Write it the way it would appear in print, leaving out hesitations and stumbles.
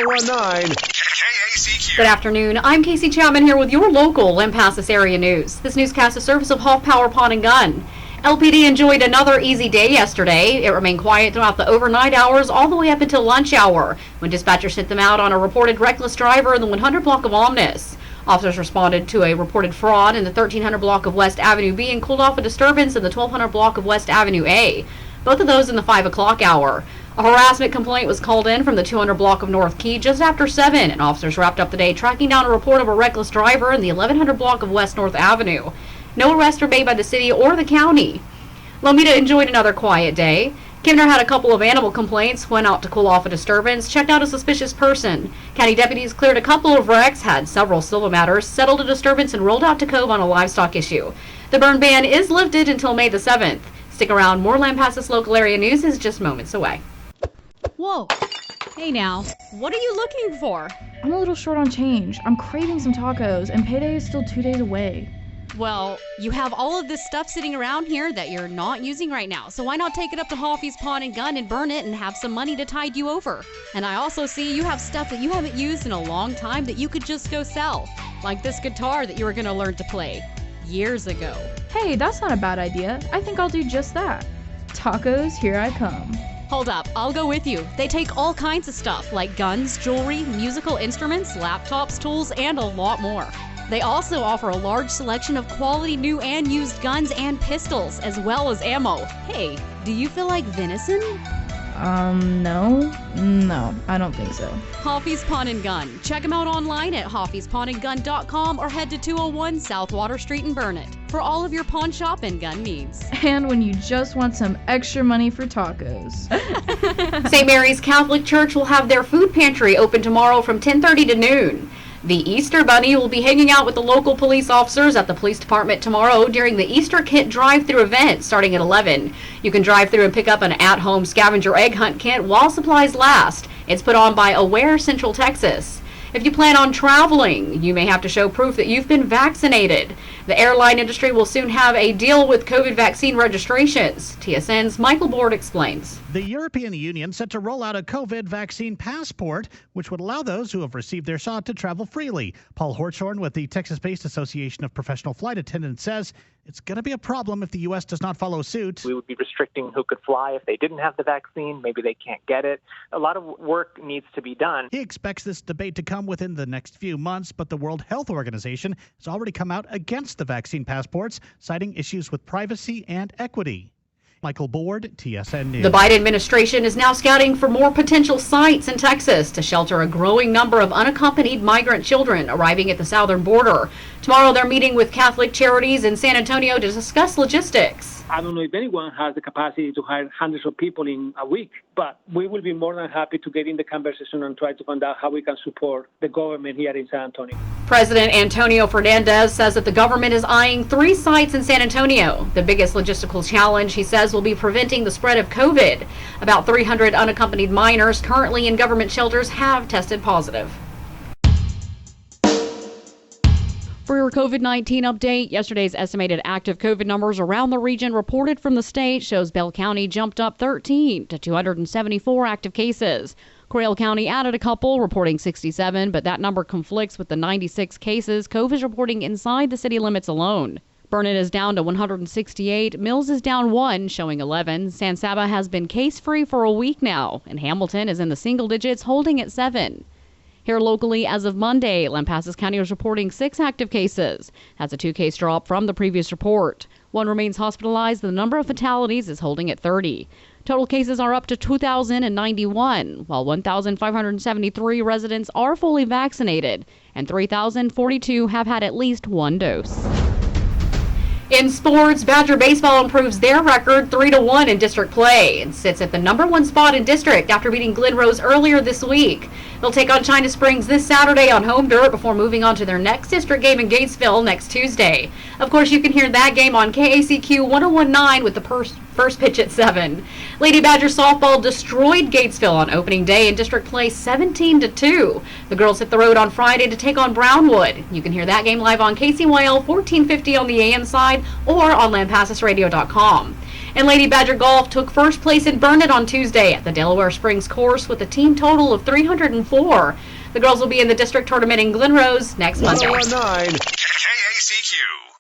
1019 KACQ. Good afternoon. I'm Casey Chapman here with your local Lampasas area news. This newscast is service of Hoff Power Pawn and Gun. LPD enjoyed another easy day yesterday. It remained quiet throughout the overnight hours all the way up until lunch hour when dispatchers sent them out on a reported reckless driver in the 100 block of Omnis. Officers responded to a reported fraud in the 1300 block of West Avenue B and cooled off a disturbance in the 1200 block of West Avenue A. Both of those in the 5 o'clock hour. A harassment complaint was called in from the 200 block of North Key just after 7, and officers wrapped up the day tracking down a report of a reckless driver in the 1100 block of West North Avenue. No arrests were made by the city or the county. Lomita enjoyed another quiet day. Kemner had a couple of animal complaints, went out to cool off a disturbance, checked out a suspicious person. County deputies cleared a couple of wrecks, had several civil matters, settled a disturbance, and rolled out to Cove on a livestock issue. The burn ban is lifted until May the 7th. Stick around, more Lampasas local area news is just moments away. Whoa. Hey now, what are you looking for? I'm a little short on change. I'm craving some tacos, and payday is still 2 days away. Well, you have all of this stuff sitting around here that you're not using right now, so why not take it up to Hoffy's Pawn and Gun and burn it and have some money to tide you over? And I also see you have stuff that you haven't used in a long time that you could just go sell, like this guitar that you were going to learn to play years ago. Hey, that's not a bad idea. I think I'll do just that. Tacos, here I come. Hold up, I'll go with you. They take all kinds of stuff like guns, jewelry, musical instruments, laptops, tools, and a lot more. They also offer a large selection of quality new and used guns and pistols, as well as ammo. Hey, do you feel like venison? No, I don't think so. Hoffy's Pawn and Gun. Check them out online at hoffyspawnandgun.com or head to 201 South Water Street in Burnett for all of your pawn shop and gun needs. And when you just want some extra money for tacos. St. Mary's Catholic Church will have their food pantry open tomorrow from 10:30 to noon. The Easter Bunny will be hanging out with the local police officers at the police department tomorrow during the Easter kit drive-thru event starting at 11. You can drive through and pick up an at-home scavenger egg hunt kit while supplies last. It's put on by Aware Central Texas. If you plan on traveling, you may have to show proof that you've been vaccinated. The airline industry will soon have a deal with COVID vaccine registrations. TSN's Michael Board explains. The European Union set to roll out a COVID vaccine passport, which would allow those who have received their shot to travel freely. Paul Horchorn with the Texas-based Association of Professional Flight Attendants says it's going to be a problem if the U.S. does not follow suit. We would be restricting who could fly if they didn't have the vaccine. Maybe they can't get it. A lot of work needs to be done. He expects this debate to come within the next few months, but the World Health Organization has already come out against the vaccine passports, citing issues with privacy and equity. Michael Board, TSN News. The Biden administration is now scouting for more potential sites in Texas to shelter a growing number of unaccompanied migrant children arriving at the southern border. Tomorrow they're meeting with Catholic Charities in San Antonio to discuss logistics. I don't know if anyone has the capacity to hire hundreds of people in a week, but we will be more than happy to get in the conversation and try to find out how we can support the government here in San Antonio. President Antonio Fernandez says that the government is eyeing 3 sites in San Antonio. The biggest logistical challenge, he says, will be preventing the spread of COVID. About 300 unaccompanied minors currently in government shelters have tested positive. For your COVID-19 update, yesterday's estimated active COVID numbers around the region reported from the state shows Bell County jumped up 13 to 274 active cases. Coral County added a couple, reporting 67, but that number conflicts with the 96 cases Cove is reporting inside the city limits alone. Burnett is down to 168, Mills is down 1, showing 11. San Saba has been case-free for a week now, and Hamilton is in the single digits, holding at 7. Here locally, as of Monday, Lampasas County was reporting 6 active cases. That's a 2-case drop from the previous report. 1 remains hospitalized. The number of fatalities is holding at 30. Total cases are up to 2,091, while 1,573 residents are fully vaccinated, and 3,042 have had at least 1 dose. In sports, Badger baseball improves their record 3-1 in district play and sits at the #1 spot in district after beating Glen Rose earlier this week. They'll take on China Springs this Saturday on home dirt before moving on to their next district game in Gatesville next Tuesday. Of course, you can hear that game on KACQ 1019 with the first pitch at 7. Lady Badger softball destroyed Gatesville on opening day in district play 17-2. The girls hit the road on Friday to take on Brownwood. You can hear that game live on KCYL 1450 on the AM side or on lampasasradio.com. And Lady Badger Golf took first place in Burnet on Tuesday at the Delaware Springs course with a team total of 304. The girls will be in the district tournament in Glen Rose next Monday. 1019 KACQ.